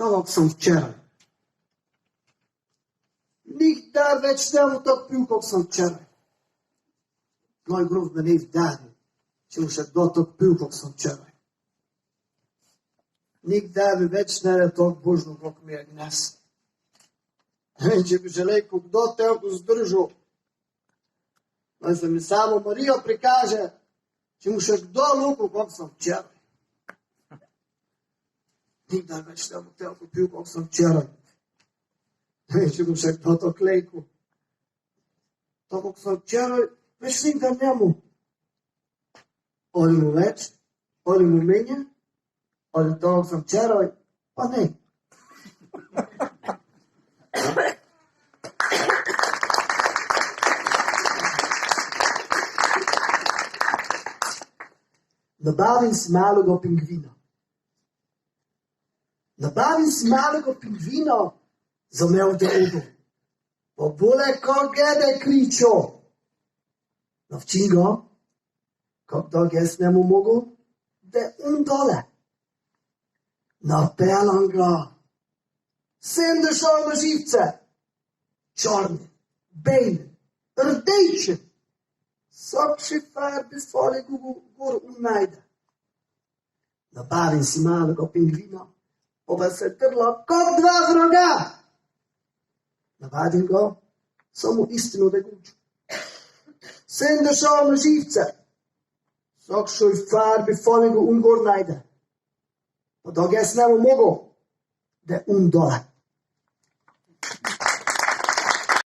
Tako sam včeraj. Nikdar več ne bom tako pil, kot sem včeraj. Moj grof me ne vdari, če bom še kdo tako pil, kot sem včeraj. Nikdar bi več ne je tako božno, kot mi je gnes. Če bi želel, kdo te je zdržal, da se mi samo Marijo prikaže, če mu še kdo lupil, kot sem včeraj. Nikdar več ne bom tako pil, kot sem včeraj. Če bom še kdo to klejku. To, kot sem včeraj, več nikdar njemu. Ali mu več, ali mu menje, ali to, kot sem včeraj, pa ne. Nabavim si malega pingvina. Nabavim si malega pingvina za me v drogu. Pa bole, ko gede kričo. Navčim ga, kako da jaz ne mu mogel, da je dole. Napeljam ga. Sem došel na živce. Črni, beli, rdeči. Vsak šifer bi svojeg gor unajde. Nabavim si malega pingvina, pa se trla kot dva vraga. Navadim ga, samo istino da guču. Sem došel na živce. Vsak šifer bi svojeg gor najde. Pa da jaz ne bom mogel, da je dole.